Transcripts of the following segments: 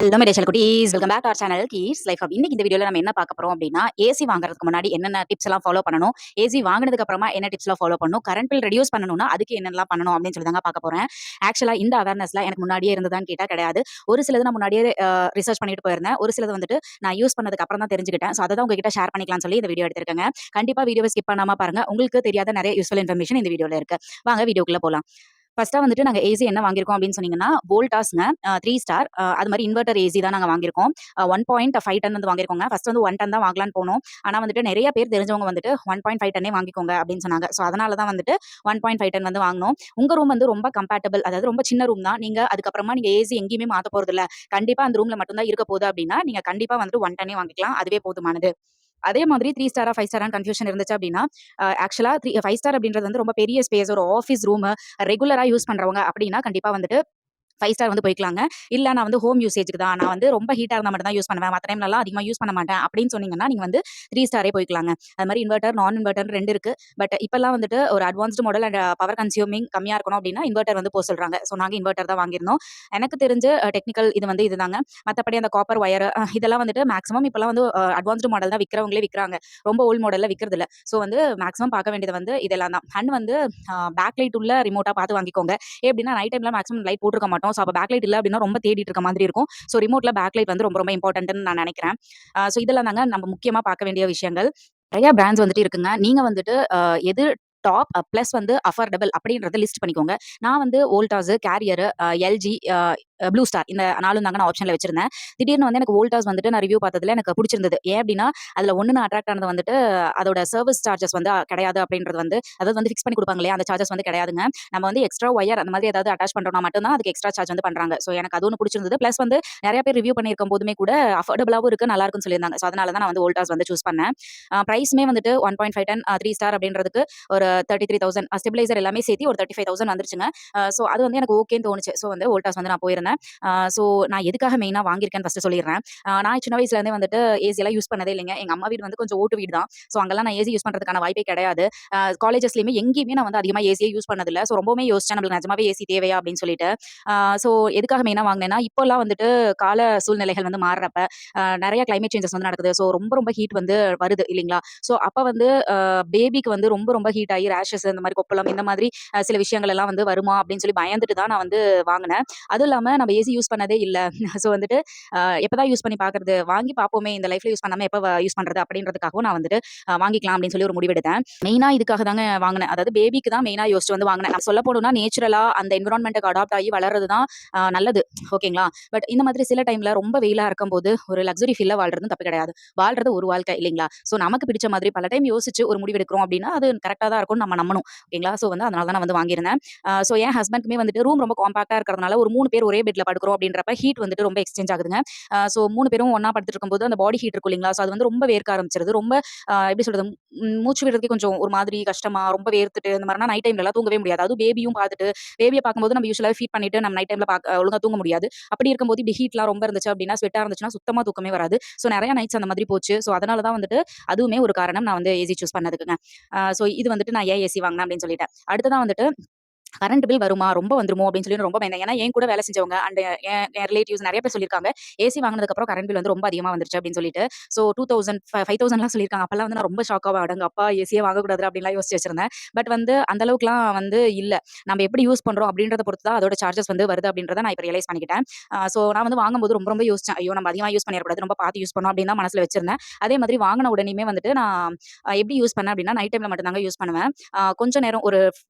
Hello மேடேஷல் குட்டீஸ், welcome back to our channel kids life hub. இன்னைக்கு இந்த வீடியோல நம்ம என்ன பார்க்க போறோம் அப்படின்னா, ஏசி வாங்குறதுக்கு முன்னாடி என்னென்ன டிப்ஸ் எல்லாம் ஃபாலோ பண்ணணும், ஏசி வாங்குனதுக்கு அப்புறமா என்ன டிப்ஸ்லாம் ஃபாலோ பண்ணணும், கரண்ட் பில் ரெடியூஸ் பண்ணணும்னா அதுக்கு என்னென்னலாம் பண்ணணும் அப்படின்னு சொல்லி தாங்க பார்க்க போறேன். ஆக்சுவலா இந்த அவேர்னஸ்லாம் எனக்கு முன்னாடியே இருந்ததான்னு கேட்டா கிடையாது. ஒரு சிலது நான் முன்னாடியே ரிசர்ச் பண்ணிட்டு போயிருந்தேன். ஒரு சிலது வந்துட்டு நான் யூஸ் பண்ணதுக்கு அப்புறம் தான் தெரிஞ்சுக்கிட்டேன். ஸோ அதை தான் உங்ககிட்ட ஷேர் பண்ணிக்கலாம்னு சொல்லி இந்த வீடியோ எடுத்திருக்கேங்க. கண்டிப்பா வீடியோவை ஸ்கிப் பண்ணாம பாருங்க. உங்களுக்கு தெரியாத நிறைய யூஸ்ஃபுல் இன்ஃபர்மேஷன் இந்த வீடியோல இருக்கு. வாங்க வீடியோக்குள்ள போலாம். ஃபர்ஸ்ட்டா வந்துட்டு நாங்க ஏசி என்ன வாங்கியிருக்கோம் அப்படின்னு சொன்னீங்கன்னா, வோல்டாஸ்ங்க 3 ஸ்டார் அது மாரி இன்வெர்டர் ஏசி தான் நாங்க வாங்கியிருக்கோம். 1.5 டன் வந்து வாங்கியிருக்கோங்க. ஃபர்ஸ்ட் வந்து 1 டன் தான் வாங்கலான்னு போனோம். ஆனா வந்துட்டு நெறைய பேர் தெரிஞ்சவங்க வந்துட்டு 1.5 டன்னே வாங்கிக்கோங்க அப்படின்னு சொன்னாங்க. ஸோ அதனால தான் வந்துட்டு 1.5 டன் வந்து வாங்குனோம். உங்க ரூம் வந்து ரொம்ப கம்பேட்டபிள், அதாவது ரொம்ப சின்ன ரூம் தான். அதுக்கப்புறமா நீங்க ஏசி எங்கேயுமே மாத்த போறதில்ல. கண்டிப்பா அந்த ரூம்ல மட்டும் தான் இருக்க போகுது அப்படின்னா, நீங்க கண்டிப்பா வந்துட்டு 1 டன்னே வாங்கிக்கலாம். அதுவே போதுமானது. அதே மாதிரி 3 ஸ்டாரா, 5 ஸ்டாரான்னு கன்ஃப்யூஷன் இருந்துச்சு அப்டின்னா, ஆக்சுவலா 5 ஸ்டார் அப்படின்றது வந்து ரொம்ப பெரிய ஸ்பேஸ், ஒரு ஆஃபீஸ் ரூமு, ரெகுலரா யூஸ் பண்றவங்க அப்டின்னா கண்டிப்பா வந்துட்டு 5 ஸ்டார் வந்து போய்க்கலாங்க. இல்ல நான் வந்து ஹோம் யூசேஜ்க்கு தான். நான் வந்து ரொம்ப ஹீட்டா இருந்தா மட்டும் தான் யூஸ் பண்ணுவேன். மத்த டைம்லலாம் அதிகமா யூஸ் பண்ண மாட்டேன் அப்படின்னு சொன்னீங்கன்னா, நீங்க வந்து 3 ஸ்டாரே போய்க்கலாங்க. அது மாரி இன்வெர்டர், நான் இன்வெர்டர்ன்னு 2 இருக்கு. பட் இப்பலாம் வந்துட்டு ஒரு advanced model and power consuming கம்மியா இருக்கணும் அப்படின்னா, இன்வெர்டர் வந்து சொல்றாங்க. ஸோ நாங்க இன்வெர்டர் தான் வாங்கியிருந்தோம். எனக்கு தெரிஞ்ச டெக்னிக்கல் இது வந்து இதுதாங்க. மத்தபடி அந்த காப்பர் வயர் இதெல்லாம் வந்துட்டு மேக்ஸிமம் இப்பலாம் வந்து அட்வான்ஸ்டு மாடல் தான் விக்கிறவங்களே விக்கிறாங்க. ரொம்ப ஓல்ட் மாடல்ல விக்கிறதில்ல. ஸோ வந்து மேக்ஸிமம் பார்க்க வேண்டியது வந்து இதெல்லாம் தான். அண்ட் வந்து பேக் லைட் உள்ள ரிமோட்டா பார்த்து வாங்கிக்கோங்க. எப்படின்னா நைட் டைம்ல மேக்ஸிமம் லைட் போட்டுருக்க மாட்டோம். ஸோ அப்ப பேக் லைட் இல்ல அப்படின்னா ரொம்ப தேடிட்டு இருக்க மாதிரி இருக்கும். ஸோ ரிமோட்ல பேக் லைட் வந்து ரொம்ப ரொம்ப இம்பார்ட்டன்ட்னு நான் நினைக்கிறேன். ஸோ இதெல்லாம் தாங்க நம்ம முக்கியமா பார்க்க வேண்டிய விஷயங்கள். நெறைய பிராண்ட்ஸ் வந்துட்டு இருக்குங்க. நீங்க வந்துட்டு எது டாப் பிளஸ் வந்து அஃபோர்டபிள் அப்படின்றத லிஸ்ட் பண்ணிக்கோங்க. நான் வந்து Voltas, Carrier, LG, Blue Star இந்த 4ம் தாங்க நான் ஆப்ஷன்ல வச்சிருந்தேன். திடீர்னு வந்து எனக்கு வோல்டாஸ் வந்துட்டு நான் ரிவ்யூ பார்த்ததுல எனக்கு பிடிச்சிருந்தது. ஏன் அப்படின்னா, அதுல ஒண்ணு நான் அட்ராக்ட் ஆனது வந்துட்டு அதோட சர்விஸ் சார்ஜஸ் வந்து கிடையாது அப்படின்றது வந்து அதாவது வந்து ஃபிக்ஸ் பண்ணி குடுப்பாங்க இல்லையா? அந்த சார்ஜஸ் வந்து கிடையாதுங்க. நம்ம வந்து எக்ஸ்ட்ரா ஒயர் அந்த மாதிரி ஏதாவது அட்டாச் பண்றோம்னா மட்டும் தான் அதுக்கு எக்ஸ்ட்ரா சார்ஜ் வந்து பண்றாங்க. ஸோ எனக்கு அது ஒண்ணு பிடிச்சிருந்தது. பிளஸ் வந்து நெறைய பேர் ரிவ்யூ பண்ணியிருக்கும் போதுமே கூட அஃபோர்டபுளாவும் இருக்கு, நல்லா இருக்குன்னு சொல்லியிருந்தாங்க. ஸோ அதனால தான் நான் வந்து வோல்டாஸ் வந்து சூஸ் பண்ணேன். பிரைஸுமே வந்துட்டு 1.5 டன் 3 ஸ்டார் அப்படின்றதுக்கு ஒரு 33,000 ஸ்டெபிலைசர் எல்லாமே சேர்த்து ஒரு 35,000 வந்துருச்சுங்க. ஸோ அது வந்து எனக்கு ஓகேன்னு தோணுச்சு. ஸோ வந்து வோல்டாஸ் வந்து நான் போயிருந்தேன். ஸோ நான் எதுக்காக மெயினா வாங்கியிருக்கேன்னு ஃபர்ஸ்ட் சொல்லிடுறேன். நான் சின்ன வயசுல இருந்தே வந்துட்டு ஏசி எல்லாம் யூஸ் பண்ணதே இல்லைங்க. எங்க அம்மா வீடு வந்து கொஞ்சம் ஓட்டு வீடு தான். ஸோ அங்கலாம் நான் ஏசி யூஸ் பண்றதுக்கான வாய்ப்பே கிடையாது. காலேஜஸ்லயுமே எங்கேயுமே நான் வந்து அதிகமா ஏசியே யூஸ் பண்ணதில்ல. ஸோ ரொம்பவுமே யோசிச்சேன் நம்மளுக்கு நிஜமாவே ஏசி தேவையா அப்படின்னு சொல்லிட்டு. ஸோ எதுக்காக மெயினா வாங்கினேன்னா, இப்போலாம் வந்துட்டு கால சூழ்நிலைகள் வந்து மாறுறப்ப நெறைய கிளைமேட் சேஞ்சஸ் வந்து நடக்குது. ஸோ ரொம்ப ரொம்ப ஹீட் வந்து வருது இல்லைங்களா? ஸோ அப்ப வந்து பேபிக்கு வந்து ரொம்ப ரொம்ப ஹீட் ஆகி ரேஷஸ் இந்த மாரி கொப்பளம் இந்த மாதிரி சில விஷயங்கள் எல்லாம் வந்து வருமா அப்படின்னு சொல்லி பயந்துட்டு தான் நான் வந்து வாங்கினேன். அதுவும் இல்லாம நம்ம ஏசி யூஸ் பண்ணதே இல்ல. ஸோ வந்துட்டு எப்பதான் யூஸ் பண்ணி பார்க்கறது? வாங்கி பார்ப்போமே இந்த லைஃப்ல யூஸ் பண்ணாம எப்ப யூஸ் பண்றது? அப்படின்றதுக்காகவும் நான் வந்துட்டு வாங்கிக்கலாம் அப்படின்னு சொல்லி ஒரு முடிவெடுத்தேன். மெயினா இதுக்காக தாங்க வாங்கினேன். அதாவது பேபிக்கு தான் மெயினா யோசிச்சு வந்து வாங்கினேன். நான் சொல்ல போணும்னா நேச்சுரலா அந்த என்விரான்மென்ட்க்கு அடாப்ட் ஆகி வளர்றது தான் நல்லது. ஓகேங்களா? பட் இந்த மாதிரி சில டைம்ல ரொம்ப வெயிலா இருக்கும்போது ஒரு லக்ஸரி ஃபீல்ல வாழ்றதும் தப்பு கிடையாது. வாழ்றது ஒரு வாழ்க்கை இல்லைங்களா? ஸோ நமக்கு பிடிச்ச மாதிரி பல டைம் யோசிச்சு ஒரு முடிவு எடுக்கிறோம் அப்படின்னா, அது கரெக்ட்டா தான் இருக்கும்னு நம்ம நம்பணும். ஓகேங்களா? ஸோ வந்து அதனால தான் நான் வந்து வாங்கியிருந்தேன். ஸோ என் ஹஸ்பண்ட்க்குமே வந்துட்டு ரூம் ரொம்ப காம்பாக்ட்டா இருக்கிறதுனால ஒரு 3 பேர் ஒரே பெட்ல படுக்கிறோம் அப்படின்றப்ப ஹீட் வந்துட்டு ரொம்ப எக்ஸ்சேஞ்ச் ஆகுதுங்க. ஸோ 3 பேரும் ஒண்ணா படுத்துட்டு இருக்கும்போது அந்த பாடி ஹீட் இருக்கும் இல்லைங்களா? ஸோ அது வந்து ரொம்ப வேர்க்க ஆரம்பிச்சுருது. ரொம்ப எப்படி சொல்றது? மூச்சு விடுறதுக்கே கொஞ்சம் ஒரு மாதிரி கஷ்டமா, ரொம்ப வேர்த்துட்டு இந்த மாரினா நைட் டைம்லலாம் தூங்கவே முடியாது. அதுவும் பேபியும் பார்த்துட்டு, பேபிய பார்க்கும்போது நம்ம யூசுவலாவே ஃபீட் பண்ணிட்டு நம்ம நைட் டைம்ல ஒழுங்கா தூங்க முடியாது. அப்படி இருக்கும்போது இப்படி ஹீட்லாம் ரொம்ப இருந்துச்சு அப்படின்னா, ஸ்வெட்டா இருந்துச்சுன்னா சுத்தமா தூக்கமே வராது. ஸோ நெறைய நைட்ஸ் அந்த மாதிரி போச்சு. ஸோ அதனால தான் வந்துட்டு அதுவுமே ஒரு காரணம் நான் வந்து ஏசி சூஸ் பண்ணதுக்குங்க. ஸோ இது வந்துட்டு நான் ஏன் ஏசி வாங்கினேன் அப்படின்னு சொல்லிட்டேன். அடுத்ததா வந்துட்டு கரண்ட் பில் வருமா? ரொம்ப வந்துருமோ? அப்படின்னு சொல்லி ரொம்ப பயந்தேன். ஏன்னா, என் கூட வேலை செஞ்சவங்க அண்ட் என் ரிலேட்டிவ்ஸ் நெறைய பேர் சொல்லியிருக்காங்க. ஏசி வாங்குனதுக்கப்புறம் கரண்ட் பில் வந்து ரொம்ப அதிகமா வந்துருச்சு அப்படின்னு சொல்லிட்டு. ஸோ 2000 5000லாம் சொல்லியிருக்காங்க. அப்பலாம் வந்து நான் ரொம்ப ஷாக் ஆவேன். அடங்கப்பா! ஏசியே வாங்கக்கூடாதுடா அப்படின்லாம் யோசிச்சு வச்சிருந்தேன். பட் வந்து அந்த அளவுக்குலாம் வந்து இல்ல. நம்ம எப்படி யூஸ் பண்றோம் அப்படின்றத பொறுத்து தான் அதோட சார்ஜஸ் வந்து வருது அப்படின்றத நான் இப்ப ரியலைஸ் பண்ணிக்கிட்டேன். ஸோ நான் வந்து வாங்கும்போது ரொம்ப ரொம்ப யோசிச்சேன். ஐயோ! நம்ம அதிகமா யூஸ் பண்ணிறக்கூடாது. ரொம்ப பார்த்து யூஸ் பண்ணணும் அப்படின்னு தான் மனசுல வச்சிருந்தேன். அதே மாதிரி வாங்குன உடனேயுமே வந்துட்டு நான் எப்படி யூஸ் பண்ணேன் அப்படின்னா, நைட் டைம்ல மட்டும் தாங்க யூஸ் பண்ணுவேன். கொஞ்ச நேரம் ஒரு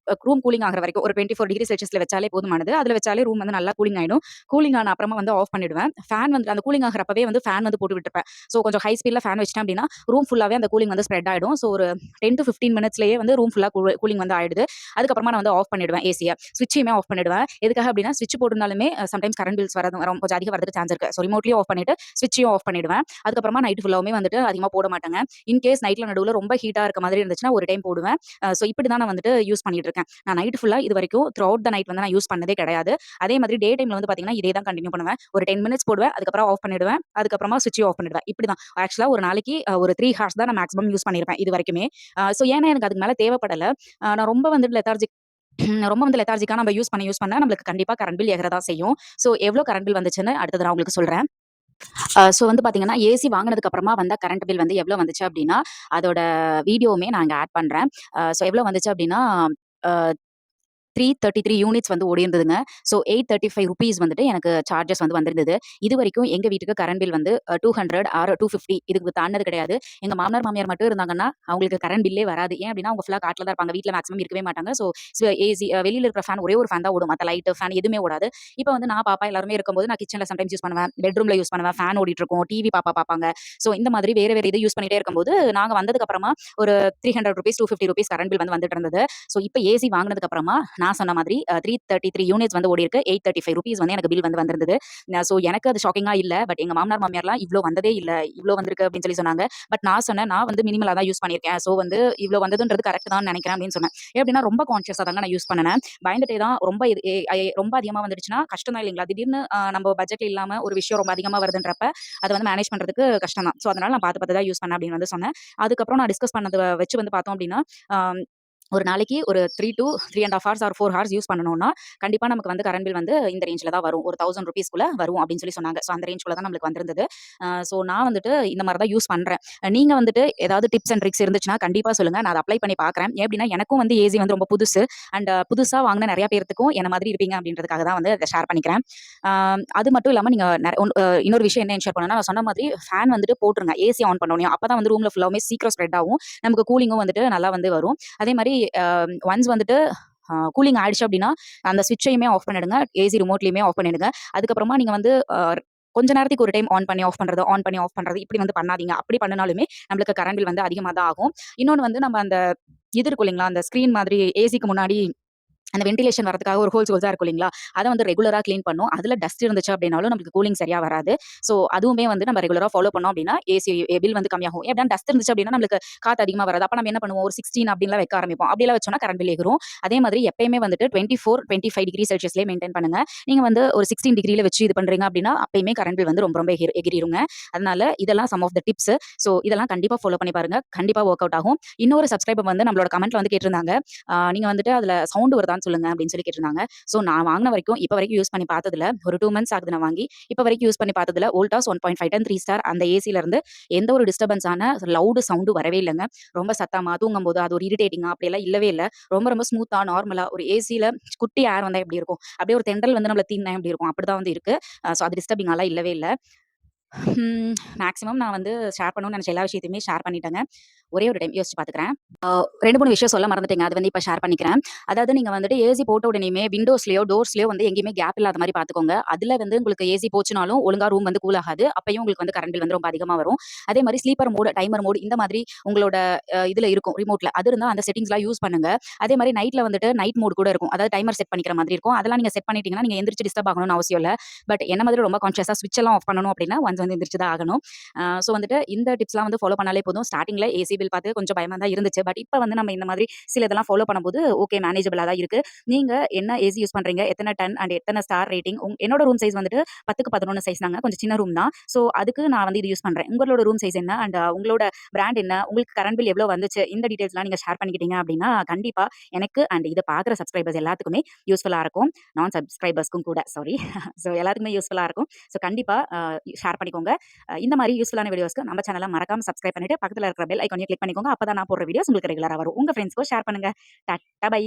ரூம் கூலிங் ஆகுற வரைக்கும் ஒரு 24 டிகிரி செல்சியஸ்ல வச்சாலே போதுமானது. அதுல வச்சாலே ரூம் வந்து நல்லா கூலிங் ஆயிடும். கூலிங் ஆன அப்புறமா வந்து ஆஃப் பண்ணிடுவேன். ஃபேன் வந்து அந்த கூலிங் ஆகுறப்பவே வந்து ஃபேன் வந்து போட்டு விட்டுருப்பேன். ஸோ கொஞ்சம் ஹை ஸ்பீட்ல ஃபேன் வச்சுட்டேன் அப்படின்னா, ரூம் ஃபுல்லாவே அந்த கூலிங் வந்து ஸ்ப்ரெட் ஆயிடும். ஸோ ஒரு 10 டூ 15 மினிட்ஸ்லயே வந்து ரூம் ஃபுல்லா கூலிங் வந்து ஆயிடுது. அதுக்கப்புறமா நான் வந்து ஆஃப் பண்ணிடுவேன் ஏசிய. ஸ்விட்சையுமே ஆஃப் பண்ணிடுவேன். எதுக்காக அப்படின்னா, ஸ்விட்ச் போட்டிருந்தாலுமே சம்டைம்ஸ் கரண்ட் பில்ஸ் வரும் கொஞ்சம் அதிகம் வரதுக்கு சான்ஸ் இருக்கு. ஸோ ரிமோட்லயும் ஆஃப் பண்ணிட்டு, ஸ்விட்சையும் ஆஃப் பண்ணிடுவேன். அதுக்கப்புறமா நைட் ஃபுல்லாவுமே வந்துட்டு அதிகமா போட மாட்டேங்க. இன்கேஸ் நைட்ல நடுவுல ரொம்ப ஹீட்டா இருக்க மாதிரி இருந்துச்சுன்னா, ஒரு டைம் போடுவேன். ஸோ இப்படி தான் நான் வந்துட்டு யூஸ் பண்ணிட்டு இருக்கேன். நான் நைட் ஃபுல்லா இதுவரைக்கும் த்ரூ அவுட் த நைட் வந்து நான் யூஸ் பண்ணதே கிடையாது. அதே மாதிரி டே டைம்ல வந்து பார்த்தீங்கன்னா, இதே தான் கன்டின்யூ பண்ணுவேன். ஒரு 10 மினிட்ஸ் போடுவேன். அதுக்கப்புறம் ஆஃப் பண்ணிடுவேன். அதுக்கப்புறமா ஸ்விட்சையும் ஆஃப் பண்ணிடுவேன். இப்படிதான். ஆக்சுவலா ஒரு நாளைக்கு ஒரு 3 ஹார்ஸ் தான் நான் மேக்ஸிமம் யூஸ் பண்ணியிருப்பேன் இதுவரைக்குமே. ஸோ ஏன்னா எனக்கு அதுக்கு மேல தேவைப்படல. நான் ரொம்ப வந்துட்டு லெதார்ஜிக் ரொம்ப வந்து லெதார்ஜிக்கா நம்ம யூஸ் பண்ண நம்மளுக்கு கண்டிப்பா கரண்ட் பில் ஏகற தான் செய்யும். ஸோ எவ்வளோ கரண்ட் பில் வந்துச்சுன்னு அடுத்தது நான் உங்களுக்கு சொல்றேன். ஸோ வந்து பார்த்தீங்கன்னா, ஏசி வாங்குனதுக்கு அப்புறமா வந்த கரண்ட் பில் வந்து எவ்வளோ வந்துச்சு அப்டின்னா, அதோட வீடியோவுமே நான் இங்க ஆட் பண்றேன். ஸோ எவ்வளோ வந்துச்சு அப்டின்னா, அ 333 யூனிட்ஸ் வந்து ஓடியிருந்ததுங்க. ஸோ ₹835 வந்துட்டு எனக்கு சார்ஜஸ் வந்து வந்திருந்தது. இதுவரைக்கும் எங்க வீட்டுக்கு கரண்ட் பில் வந்து 200 ஆர் 250 இதுக்கு தாண்டுனது கிடையாது. எங்க மாமனார், மாமியார் மட்டும் இருந்தாங்கன்னா, அவங்களுக்கு கரண்ட் பில்லே வராது. ஏன் அப்டின்னா, அவங்க ஃபுல்லா காட்ல தான் இருப்பாங்க. வீட்ல மேக்ஸிமம் இருக்கவே மாட்டாங்க. ஸோ ஏசி வெளியில இருக்கிற ஃபேன் ஒரே ஒரு ஃபேன் தான் ஓடும். மத்த லைட்டு, ஃபேன் எதுவுமே ஓடாது. இப்ப வந்து நான், பாப்பா எல்லாருமே இருக்கும்போது நான் கிச்சன்ல சம்டைம்ஸ் யூஸ் பண்ணுவேன். பெட்ரூம்ல யூஸ் பண்ணுவேன். ஃபேன் ஓடிட்டு இருக்கும். டிவி பாப்பா பார்ப்பாங்க. ஸோ இந்த மாதிரி வேற வேற இது யூஸ் பண்ணிட்டே இருக்கும்போது, நாங்க வந்ததுக்கு அப்புறமா ஒரு ₹300 ₹250 கரண்ட் பில் வந்து வந்துட்டு இருந்தது. ஸோ இப்ப ஏசி வாங்குனதுக்கு அப்புறமா நான் சொன்ன மாதிரி 333 யூனிட்ஸ் வந்து ஓடியிருக்கு. ₹835 வந்து எனக்கு பில் வந்து வந்திருந்தது. ஸோ எனக்கு அது ஷாக்கிங்கா இல்ல. பட் எங்க மாமனார், மாமியார்லாம் இவ்ளோ வந்ததே இல்ல. இவ்ளோ வந்திருக்கு அப்டின்னு சொல்லி சொன்னாங்க. பட் நான் சொன்னேன், நான் வந்து மினிமலா தான் யூஸ் பண்ணியிருக்கேன். ஸோ வந்து இவ்ளோ வந்ததுன்றது கரெக்ட் தான் நெனைக்கிறேன் அப்டின்னு சொன்னேன். எப்டின்னா ரொம்ப கான்ஷியஸா தாங்க நான் யூஸ் பண்ணுனேன். பயந்துட்டே தான் ரொம்ப இது ரொம்ப அதிகமா வந்துடுச்சுன்னா கஷ்டம் தான் இல்லைங்களா? திடீர்னு நம்ம பட்ஜெட்ல இல்லாம ஒரு விஷயம் ரொம்ப அதிகமா வருதுன்றப்ப, அத வந்து மேனேஜ் பண்றதுக்கு கஷ்டம் தான். ஸோ அதனால நான் பாத்து பாத்து தான் யூஸ் பண்ணேன் அப்டின்னு வந்து சொன்னேன். அதுக்கப்புறம் நான் டிஸ்கஸ் பண்ணத வச்சு வந்து பார்த்தோம் அப்டின்னா, ஆ ஒரு நாளைக்கு ஒரு 3 to 3 1/2 horse or 4 horse use பண்ணணும்னா, கண்டிப்பா நமக்கு வந்து கரண்ட் பில் வந்து இந்த ரேஞ்ச்ல தான் வரும். ஒரு ₹1000 வரும் அப்படின்னு சொல்லி சொன்னாங்க. ஸோ அந்த ரேஞ்ச்குள்ள தான் நம்மளுக்கு வந்திருந்தது. ஸோ நான் வந்துட்டு இந்த மாரி தான் யூஸ் பண்றேன். நீங்க வந்துட்டு ஏதாவது டிப்ஸ் அண்ட் ட்ரிக்ஸ் இருந்துச்சுன்னா கண்டிப்பா சொல்லுங்க. நான் அத அப்ளை பண்ணி பார்க்குறேன். ஏன் அப்டின்னா எனக்கும் வந்து ஏசி வந்து ரொம்ப புதுசு. அண்ட் புதுசா வாங்குன நெறைய பேத்துக்கும் என்ன மாதிரி இருப்பீங்க அப்படின்றதுக்காக தான் வந்து அத ஷேர் பண்ணிக்கிறேன். அது மட்டும் இல்லாம நீங்க நெற ஒன் இன்னொரு விஷயம் என்ன ஷேர் பண்ணணும்னா, நான் சொன்ன மாதிரி ஃபேன் வந்துட்டு போட்டுருங்க. ஏசி ஆன் பண்ண உடனே. அப்பதான் வந்து ரூம்ல ஃபுல்லாவுமே சீக்கிரம் ஸ்ப்ரெட் ஆகும். நமக்கு கூலிங்கும் வந்துட்டு நல்லா வந்து வரும். அதே மாரி ஒன்ஸ் வந்துட்டு கூலிங் ஆயிடுச்சு அப்டின்னா, அந்த ஸ்விட்சையுமே ஆஃப் பண்ணிடுங்க. ஏசி ரிமோட்லயுமே ஆஃப் பண்ணிடுங்க. அதுக்கப்புறமா நீங்க வந்து கொஞ்ச நேரத்துக்கு ஒரு டைம் ஆன் பண்ணி, ஆஃப் பண்றது, ஆன் பண்ணி, ஆஃப் பண்றது இப்படி வந்து பண்ணாதீங்க. அப்படி பண்ணுனாலுமே நம்மளுக்கு கரண்ட் பில் வந்து அதிகமா தான் ஆகும். இன்னொன்னு வந்து நம்ம அந்த இது இருக்கும் இல்லைங்களா, அந்த ஸ்க்ரீன் மாதிரி ஏசிக்கு முன்னாடி அந்த வென்டிலேஷன் வரதுக்காக ஒரு ஹோல்ஸா இருக்கும் இல்லைங்களா? அத வந்து ரெகுலரா கிளீன் பண்ணணும். அதுல டஸ்ட் இருந்துச்சு அப்டின்னாலும் நமக்கு கூலிங் சரியா வராது. ஸோ அதுவுமே வந்து நம்ம ரெகுலரா ஃபாலோ பண்ணோம் அப்டின்னா, ஏசி பில் வந்து கம்மியாகும். ஏன் டஸ்ட் இருந்துச்சு அப்டின்னா நம்மளுக்கு காத்து அதிகமா வராது. அப்ப நம்ம என்ன பண்ணுவோம்? ஒரு 16 அப்டின்லாம் வைக்க ஆரம்பிப்போம். அப்டிலாம் வச்சோம்னா கரண்ட் பில் எகிரும். அதே மாதிரி எப்பயுமே வந்துட்டு 24, 25 டிகிரி செல்சியஸ்லயே மெயின்டெயின் பண்ணுங்க. நீங்க வந்து ஒரு 16 டிகிரில வச்சு இது பண்றீங்க அப்டின்னா, அப்பயுமே கரண்ட் பில் வந்து ரொம்ப ரொம்ப எகிறிருங்க. அதனால இதெல்லாம் some of the tips. So இதெல்லாம் கண்டிப்பா ஃபாலோ பண்ணி பாருங்க. கண்டிப்பா வொர்க் அவுட் ஆகும். இன்னொரு சப்ஸ்கிரைபர் வந்து நம்மளோட கமெண்ட்ல வந்து கேட்டிருந்தாங்க. நீங்க வந்துட்டு அதுல சவுண்ட் வருதான்னு சொல்லுங்க அப்படின்னு சொல்லி கேட்டிருந்தாங்க. ஸோ நான் வாங்குன வரைக்கும் இப்ப வரைக்கும் யூஸ் பண்ணி பார்த்ததுல ஒரு 2 மந்த்ஸ் ஆகுது நான் வாங்கி. இப்ப வரைக்கும் யூஸ் பண்ணி பார்த்ததுல வோல்டாஸ் 1.5 3 ஸ்டார் அந்த ஏசில இருந்து எந்த ஒரு டிஸ்டர்பன்ஸான லவுட் சவுண்ட் வரவே இல்லங்க. ரொம்ப சத்தமா தூங்கும்போது அது ஒரு இரிட்டேட்டிங்கா அப்படியெல்லாம் இல்லவே இல்ல. ரொம்ப ரொம்ப ஸ்மூத்தா நார்மலா ஒரு ஏசில குட்டி ஏர் வந்தா எப்படி இருக்கும்? அப்படியே ஒரு தென்றல் வந்து நம்மள தீண்டுனா எப்படி இருக்கும்? அப்படிதான் வந்து இருக்கு. ஸோ அது டிஸ்டர்பிங்காலாம் இல்லவே இல்ல. மேக்ஸிமம் நான் வந்து ஷேர் பண்ணணும்னு நெனச்ச எல்லா விஷயத்தையுமே ஷேர் பண்ணிட்டேங்க. ஒரே ஒரு டைம் யோசிச்சு பார்த்துக்கிறேன். 2, 3 விஷயம் சொல்ல மறந்துட்டேங்க. அது வந்து இப்ப ஷேர் பண்ணிக்கிறேன். அதாவது நீங்க வந்துட்டு ஏசி போட்ட உடனேயுமே விண்டோஸ்லயோ, டோர்ஸ்லயோ வந்து எங்கேயுமே கேப் இல்லாத மாரி பார்த்துக்கோங்க. அதுல வந்து உங்களுக்கு ஏசி போச்சுனாலும் ஒழுங்கா ரூம் வந்து கூல் ஆகாது. அப்பயும் உங்களுக்கு வந்து கரண்ட் பில் வந்து ரொம்ப அதிகமா வரும். அதே மாரி ஸ்லீப்பர் மோட், டைமர் மோட் இந்த மாதிரி உங்களோட இதுல இருக்கும் ரிமோட்ல. அது இருந்தா அந்த செட்டிங்ஸ்லாம் யூஸ் பண்ணுங்க. அதே மாரி நைட்ல வந்துட்டு நைட் மோட் கூட இருக்கும். அதாவது டைமர் செட் பண்ணிக்கிற மாதிரி இருக்கும். அதெல்லாம் நீங்க செட் பண்ணிட்டீங்கன்னா, நீங்க எந்திரிச்சு டிஸ்டர்ப் ஆகணும்னு அவசியம் இல்ல. பட் என்ன மாதிரி ரொம்ப கான்ஷியஸா ஸ்விட்ச் எல்லாம் ஆஃப் பண்ணணும் அப்டின்னா, ஒன்ஸ் வந்து எந்திரிச்சு தான் ஆகணும். ஸோ வந்துட்டு இந்த டிப்ஸ்லாம் வந்து ஃபாலோ பண்ணாலே போதும். ஸ்டார்ட்டிங்ல ஏசி பில் பார்த்து கொஞ்சம் பயமா தான் இருந்துச்சு. பட் இப்ப வந்து நம்ம இந்த மாதிரி சில இதெல்லாம் ஃபாலோ பண்ணும்போது ஓகே மேனேஜபிளா தான் இருக்கு. நீங்க என்ன ஏசி யூஸ் பண்றீங்க? எத்தன டன் அண்ட் எத்தன ஸ்டார் ரேட்டிங்? என்னோட ரூம் சைஸ் வந்துட்டு 10க்கு 11 சைஸ் தாங்க. கொஞ்சம் சின்ன ரூம் தான். ஸோ அதுக்கு நான் வந்து இது யூஸ் பண்றேன். உங்களோட ரூம் சைஸ் என்ன? அண்ட் உங்களோட பிராண்ட் என்ன? உங்களுக்கு கரண்ட் பில் எவ்வளோ வந்துச்சு? இந்த டீடைல்ஸ்லாம் நீங்க ஷேர் பண்ணிக்கிட்டீங்க அப்டின்னா, கண்டிப்பா எனக்கு அண்ட் இத பார்க்குற சப்ஸ்கிரைபர்ஸ் எல்லாத்துக்குமே யூஸ்ஃபுல்லா இருக்கும். நான் சப்ஸ்கிரைபர்ஸ்க்கும் கூட சாரி. ஸோ எல்லாத்துக்குமே யூஸ்ஃபுல்லா இருக்கும். ஸோ கண்டிப்பா ஷேர் பண்ணிக்கோங்க. இந்த மாரி யூஸ்ஃபுல்லான வீடியோஸ்க்கு நம்ம சேனல மறக்காம சப்ஸ்கிரைப் பண்ணிட்டு பக்கத்துல இருக்கிற பெல் ஐகானையும் கிளிக் பண்ணிக்கோங்க. அப்பதான் நான் போடுற வீடியோஸ் உங்களுக்கு ரெகுலரா வரும். உங்க ஃப்ரெண்ட்ஸ்க்கும் ஷேர் பண்ணுங்க. டாட்டா பை.